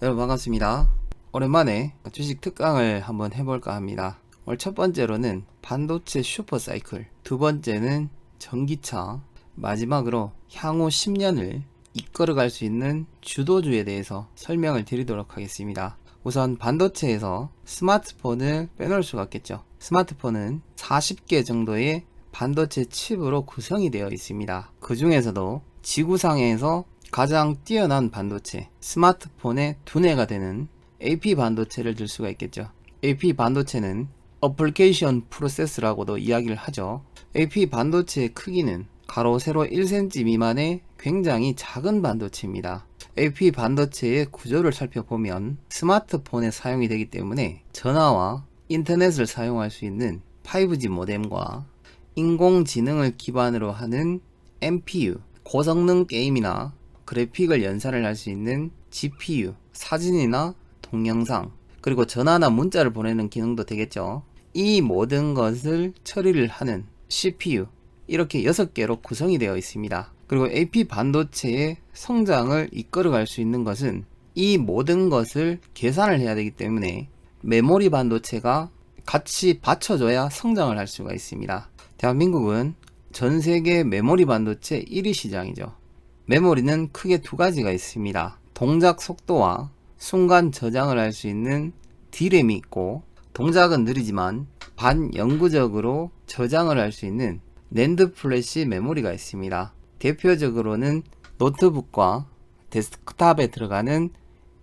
여러분 반갑습니다. 오랜만에 주식 특강을 한번 해볼까 합니다. 오늘 첫 번째로는 반도체 슈퍼사이클, 두 번째는 전기차, 마지막으로 향후 10년을 이끌어갈 수 있는 주도주에 대해서 설명을 드리도록 하겠습니다. 우선 반도체에서 스마트폰을 빼놓을 수가 없겠죠. 스마트폰은 40개 정도의 반도체 칩으로 구성이 되어 있습니다. 그 중에서도 지구상에서 가장 뛰어난 반도체, 스마트폰의 두뇌가 되는 AP 반도체를 들 수가 있겠죠. AP 반도체는 어플리케이션 프로세스라고도 이야기를 하죠. AP 반도체의 크기는 가로 세로 1cm 미만의 굉장히 작은 반도체입니다. AP 반도체의 구조를 살펴보면 스마트폰에 사용이 되기 때문에 전화와 인터넷을 사용할 수 있는 5G 모뎀과 인공지능을 기반으로 하는 NPU, 고성능 게임이나 그래픽을 연산을 할 수 있는 GPU, 사진이나 동영상, 그리고 전화나 문자를 보내는 기능도 되겠죠. 이 모든 것을 처리를 하는 CPU, 이렇게 6개로 구성이 되어 있습니다. 그리고 AP 반도체의 성장을 이끌어갈 수 있는 것은 이 모든 것을 계산을 해야 되기 때문에 메모리 반도체가 같이 받쳐줘야 성장을 할 수가 있습니다. 대한민국은 전 세계 메모리 반도체 1위 시장이죠. 메모리는 크게 두 가지가 있습니다. 동작 속도와 순간 저장을 할 수 있는 D램이 있고, 동작은 느리지만 반영구적으로 저장을 할 수 있는 낸드 플래시 메모리가 있습니다. 대표적으로는 노트북과 데스크탑에 들어가는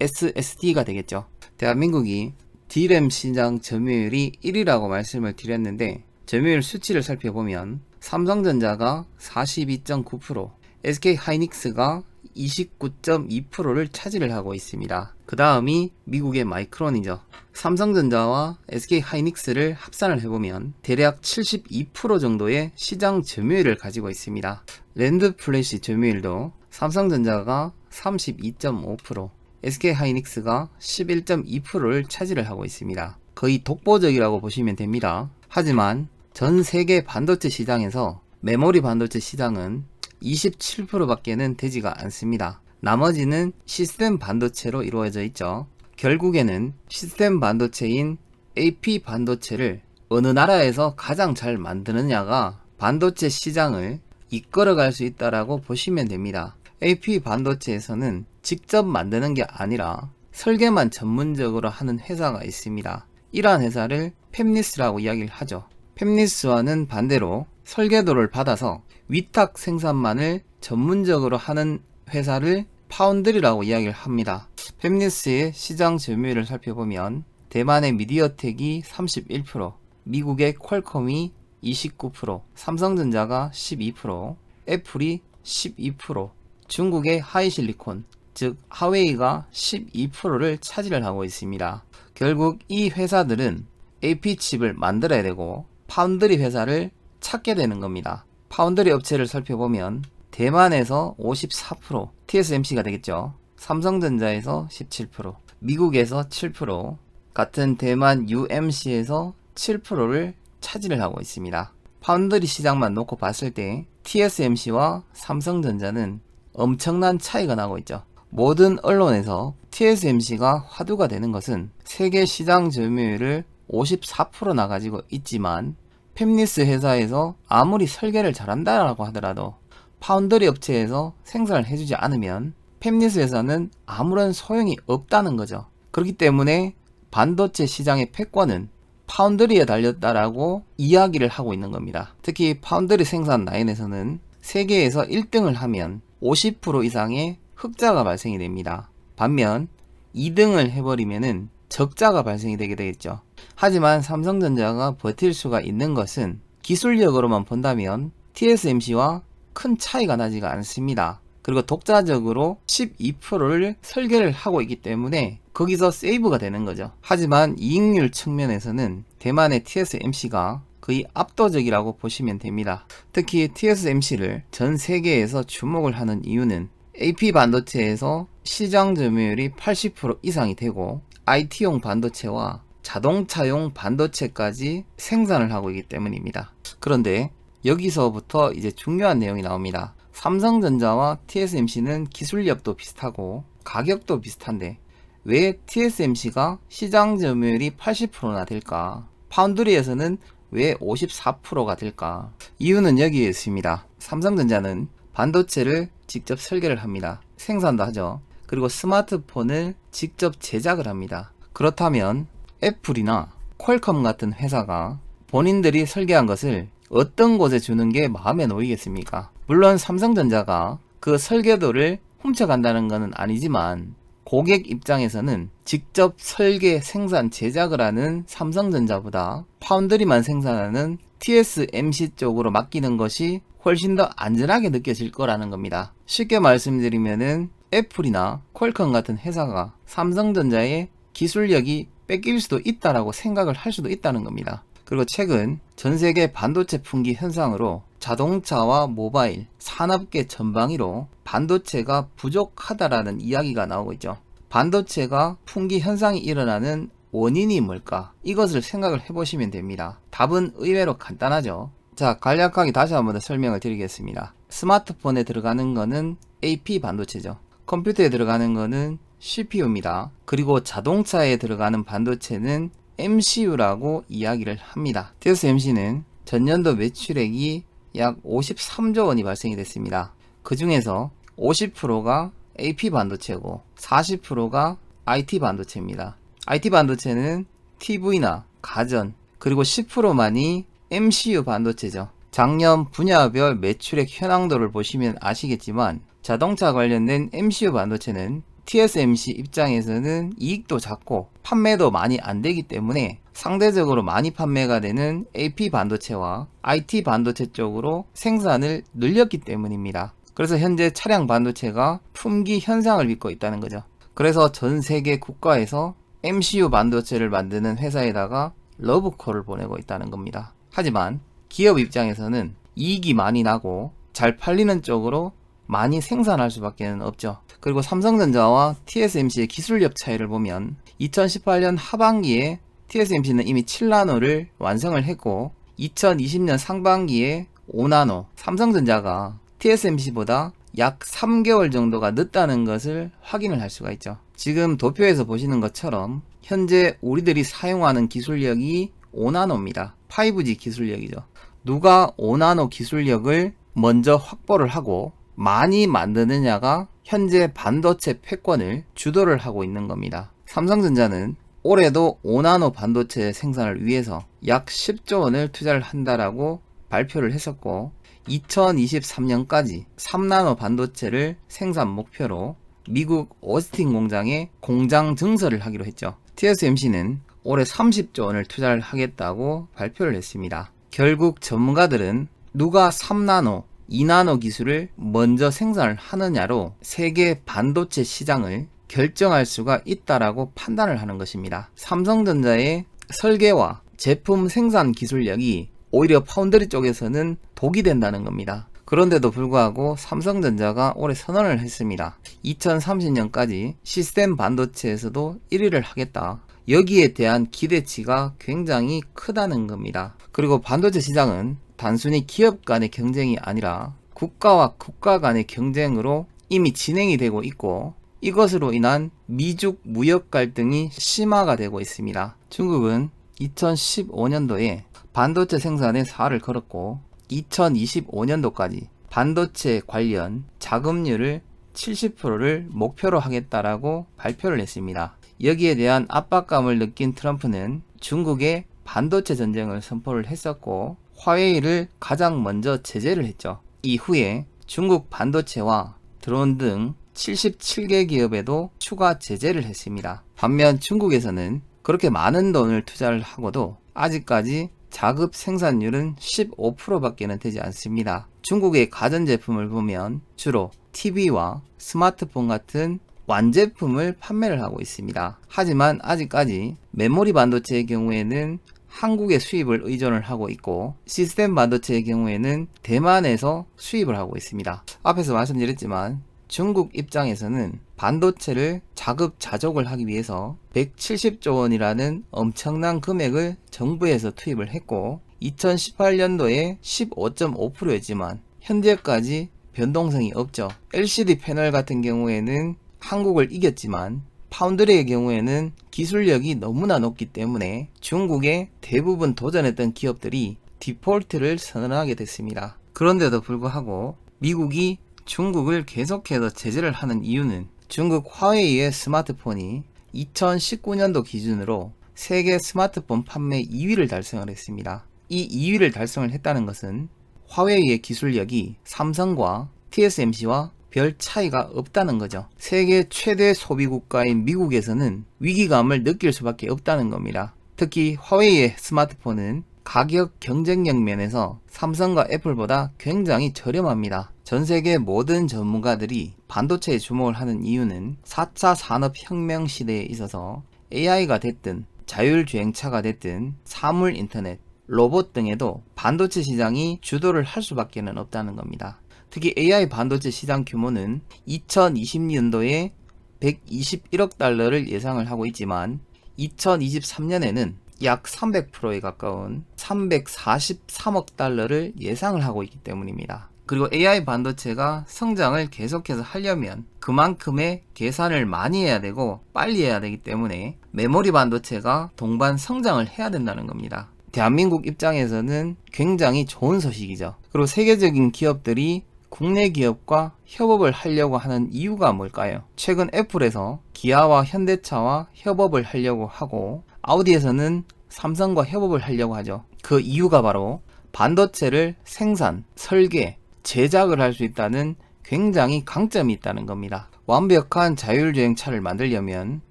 SSD가 되겠죠. 대한민국이 D램 시장 점유율이 1위라고 말씀을 드렸는데, 점유율 수치를 살펴보면 삼성전자가 42.9%, SK하이닉스가 29.2%를 차지를 하고 있습니다. 그 다음이 미국의 마이크론이죠. 삼성전자와 SK하이닉스를 합산을 해보면 대략 72% 정도의 시장 점유율을 가지고 있습니다. 랜드 플래시 점유율도 삼성전자가 32.5%, SK하이닉스가 11.2%를 차지를 하고 있습니다. 거의 독보적이라고 보시면 됩니다. 하지만 전 세계 반도체 시장에서 메모리 반도체 시장은 27%밖에는 되지가 않습니다. 나머지는 시스템 반도체로 이루어져 있죠. 결국에는 시스템 반도체인 AP 반도체를 어느 나라에서 가장 잘 만드느냐가 반도체 시장을 이끌어갈 수 있다라고 보시면 됩니다. AP 반도체에서는 직접 만드는 게 아니라 설계만 전문적으로 하는 회사가 있습니다. 이러한 회사를 팹리스라고 이야기를 하죠. 팹리스와는 반대로 설계도를 받아서 위탁 생산만을 전문적으로 하는 회사를 파운드리라고 이야기를 합니다. 팹리스의 시장 점유율을 살펴보면 대만의 미디어텍이 31%, 미국의 퀄컴이 29%, 삼성전자가 12%, 애플이 12%, 중국의 하이실리콘, 즉 하웨이가 12%를 차지를 하고 있습니다. 결국 이 회사들은 AP칩을 만들어야 되고 파운드리 회사를 찾게 되는 겁니다. 파운드리 업체를 살펴보면 대만에서 54%, TSMC가 되겠죠. 삼성전자에서 17%, 미국에서 7%, 같은 대만 UMC에서 7%를 차지를 하고 있습니다. 파운드리 시장만 놓고 봤을 때 TSMC와 삼성전자는 엄청난 차이가 나고 있죠. 모든 언론에서 TSMC가 화두가 되는 것은 세계 시장 점유율을 54%나 가지고 있지만 팹리스 회사에서 아무리 설계를 잘한다라고 하더라도 파운드리 업체에서 생산을 해주지 않으면 팹리스 회사는 아무런 소용이 없다는 거죠. 그렇기 때문에 반도체 시장의 패권은 파운드리에 달렸다라고 이야기를 하고 있는 겁니다. 특히 파운드리 생산 라인에서는 세계에서 1등을 하면 50% 이상의 흑자가 발생이 됩니다. 반면 2등을 해버리면은 적자가 발생이 되게 되겠죠. 하지만 삼성전자가 버틸 수가 있는 것은 기술력으로만 본다면 TSMC와 큰 차이가 나지가 않습니다. 그리고 독자적으로 12%를 설계를 하고 있기 때문에 거기서 세이브가 되는 거죠. 하지만 이익률 측면에서는 대만의 TSMC가 거의 압도적이라고 보시면 됩니다. 특히 TSMC를 전 세계에서 주목을 하는 이유는 AP 반도체에서 시장 점유율이 80% 이상이 되고 IT용 반도체와 자동차용 반도체까지 생산을 하고 있기 때문입니다. 그런데 여기서부터 이제 중요한 내용이 나옵니다. 삼성전자와 TSMC는 기술력도 비슷하고 가격도 비슷한데 왜 TSMC가 시장 점유율이 80%나 될까? 파운드리에서는 왜 54%가 될까? 이유는 여기에 있습니다. 삼성전자는 반도체를 직접 설계를 합니다. 생산도 하죠. 그리고 스마트폰을 직접 제작을 합니다. 그렇다면 애플이나 퀄컴 같은 회사가 본인들이 설계한 것을 어떤 곳에 주는 게 마음에 놓이겠습니까? 물론 삼성전자가 그 설계도를 훔쳐간다는 것은 아니지만 고객 입장에서는 직접 설계, 생산, 제작을 하는 삼성전자보다 파운드리만 생산하는 TSMC 쪽으로 맡기는 것이 훨씬 더 안전하게 느껴질 거라는 겁니다. 쉽게 말씀드리면은 애플이나 퀄컴 같은 회사가 삼성전자의 기술력이 뺏길 수도 있다라고 생각을 할 수도 있다는 겁니다. 그리고 최근 전 세계 반도체 품귀 현상으로 자동차와 모바일, 산업계 전방위로 반도체가 부족하다라는 이야기가 나오고 있죠. 반도체가 품귀 현상이 일어나는 원인이 뭘까? 이것을 생각을 해보시면 됩니다. 답은 의외로 간단하죠. 자, 간략하게 다시 한번 더 설명을 드리겠습니다. 스마트폰에 들어가는 거는 AP 반도체죠. 컴퓨터에 들어가는 거는 CPU입니다. 그리고 자동차에 들어가는 반도체는 MCU라고 이야기를 합니다. TSMC는 전년도 매출액이 약 53조 원이 발생이 됐습니다. 그 중에서 50%가 AP 반도체고 40%가 IT 반도체입니다. IT 반도체는 TV나 가전, 그리고 10%만이 MCU 반도체죠. 작년 분야별 매출액 현황도를 보시면 아시겠지만 자동차 관련된 MCU 반도체는 TSMC 입장에서는 이익도 작고 판매도 많이 안 되기 때문에 상대적으로 많이 판매가 되는 AP 반도체와 IT 반도체 쪽으로 생산을 늘렸기 때문입니다. 그래서 현재 차량 반도체가 품귀 현상을 빚고 있다는 거죠. 그래서 전 세계 국가에서 MCU 반도체를 만드는 회사에다가 러브콜을 보내고 있다는 겁니다. 하지만 기업 입장에서는 이익이 많이 나고 잘 팔리는 쪽으로 많이 생산할 수밖에 없죠. 그리고 삼성전자와 TSMC의 기술력 차이를 보면 2018년 하반기에 TSMC는 이미 7나노를 완성을 했고 2020년 상반기에 5나노, 삼성전자가 TSMC보다 약 3개월 정도가 늦다는 것을 확인을 할 수가 있죠. 지금 도표에서 보시는 것처럼 현재 우리들이 사용하는 기술력이 5나노입니다. 5G 기술력이죠. 누가 5나노 기술력을 먼저 확보를 하고 많이 만드느냐가 현재 반도체 패권을 주도를 하고 있는 겁니다. 삼성전자는 올해도 5나노 반도체 생산을 위해서 약 10조 원을 투자를 한다라고 발표를 했었고 2023년까지 3나노 반도체를 생산 목표로 미국 오스틴 공장에 공장 증설을 하기로 했죠. TSMC는 올해 30조 원을 투자를 하겠다고 발표를 했습니다. 결국 전문가들은 누가 3나노, 2나노 기술을 먼저 생산을 하느냐로 세계 반도체 시장을 결정할 수가 있다라고 판단을 하는 것입니다. 삼성전자의 설계와 제품 생산 기술력이 오히려 파운드리 쪽에서는 독이 된다는 겁니다. 그런데도 불구하고 삼성전자가 올해 선언을 했습니다. 2030년까지 시스템 반도체에서도 1위를 하겠다. 여기에 대한 기대치가 굉장히 크다는 겁니다. 그리고 반도체 시장은 단순히 기업 간의 경쟁이 아니라 국가와 국가 간의 경쟁으로 이미 진행이 되고 있고 이것으로 인한 미중 무역 갈등이 심화가 되고 있습니다. 중국은 2015년도에 반도체 생산에 사활을 걸었고 2025년도까지 반도체 관련 자금률을 70%를 목표로 하겠다라고 발표를 했습니다. 여기에 대한 압박감을 느낀 트럼프는 중국의 반도체 전쟁을 선포를 했었고 화웨이를 가장 먼저 제재를 했죠. 이후에 중국 반도체와 드론 등 77개 기업에도 추가 제재를 했습니다. 반면 중국에서는 그렇게 많은 돈을 투자를 하고도 아직까지 자급 생산률은 15%밖에는 되지 않습니다. 중국의 가전제품을 보면 주로 TV와 스마트폰 같은 완제품을 판매를 하고 있습니다. 하지만 아직까지 메모리 반도체의 경우에는 한국의 수입을 의존을 하고 있고 시스템 반도체의 경우에는 대만에서 수입을 하고 있습니다. 앞에서 말씀드렸지만 중국 입장에서는 반도체를 자급자족을 하기 위해서 170조 원이라는 엄청난 금액을 정부에서 투입을 했고 2018년도에 15.5%였지만 현재까지 변동성이 없죠. LCD 패널 같은 경우에는 한국을 이겼지만 파운드리의 경우에는 기술력이 너무나 높기 때문에 중국의 대부분 도전했던 기업들이 디폴트를 선언하게 됐습니다. 그런데도 불구하고 미국이 중국을 계속해서 제재를 하는 이유는 중국 화웨이의 스마트폰이 2019년도 기준으로 세계 스마트폰 판매 2위를 달성을 했습니다. 이 2위를 달성을 했다는 것은 화웨이의 기술력이 삼성과 TSMC와 별 차이가 없다는 거죠. 세계 최대 소비 국가인 미국에서는 위기감을 느낄 수밖에 없다는 겁니다. 특히 화웨이의 스마트폰은 가격 경쟁력 면에서 삼성과 애플보다 굉장히 저렴합니다. 전 세계 모든 전문가들이 반도체에 주목을 하는 이유는 4차 산업혁명 시대에 있어서 AI가 됐든 자율주행차가 됐든 사물 인터넷, 로봇 등에도 반도체 시장이 주도를 할 수밖에 없다는 겁니다. 특히 AI 반도체 시장 규모는 2020년도에 121억 달러를 예상을 하고 있지만 2023년에는 약 300%에 가까운 343억 달러를 예상을 하고 있기 때문입니다. 그리고 AI 반도체가 성장을 계속해서 하려면 그만큼의 계산을 많이 해야 되고 빨리 해야 되기 때문에 메모리 반도체가 동반 성장을 해야 된다는 겁니다. 대한민국 입장에서는 굉장히 좋은 소식이죠. 그리고 세계적인 기업들이 국내 기업과 협업을 하려고 하는 이유가 뭘까요? 최근 애플에서 기아와 현대차와 협업을 하려고 하고 아우디에서는 삼성과 협업을 하려고 하죠. 그 이유가 바로 반도체를 생산, 설계, 제작을 할 수 있다는 굉장히 강점이 있다는 겁니다. 완벽한 자율주행차를 만들려면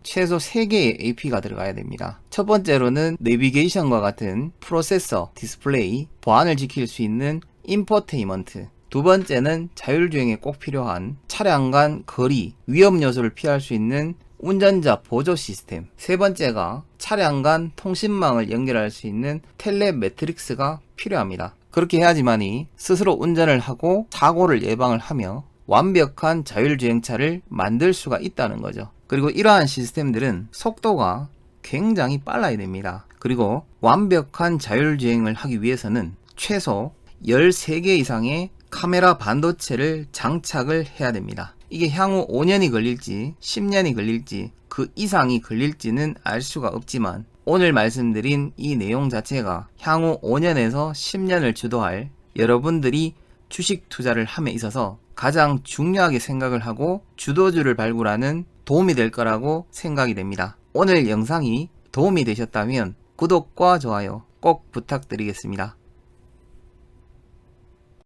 최소 3개의 AP가 들어가야 됩니다. 첫 번째로는 내비게이션과 같은 프로세서, 디스플레이, 보안을 지킬 수 있는 인포테인먼트. 두 번째는 자율주행에 꼭 필요한 차량 간 거리, 위험 요소를 피할 수 있는 운전자 보조 시스템. 세 번째가 차량 간 통신망을 연결할 수 있는 텔레매트릭스가 필요합니다. 그렇게 해야지만이 스스로 운전을 하고 사고를 예방을 하며 완벽한 자율주행차를 만들 수가 있다는 거죠. 그리고 이러한 시스템들은 속도가 굉장히 빨라야 됩니다. 그리고 완벽한 자율주행을 하기 위해서는 최소 13개 이상의 카메라 반도체를 장착을 해야 됩니다. 이게 향후 5년이 걸릴지 10년이 걸릴지 그 이상이 걸릴지는 알 수가 없지만 오늘 말씀드린 이 내용 자체가 향후 5년에서 10년을 주도할 여러분들이 주식 투자를 함에 있어서 가장 중요하게 생각을 하고 주도주를 발굴하는 도움이 될 거라고 생각이 됩니다. 오늘 영상이 도움이 되셨다면 구독과 좋아요 꼭 부탁드리겠습니다.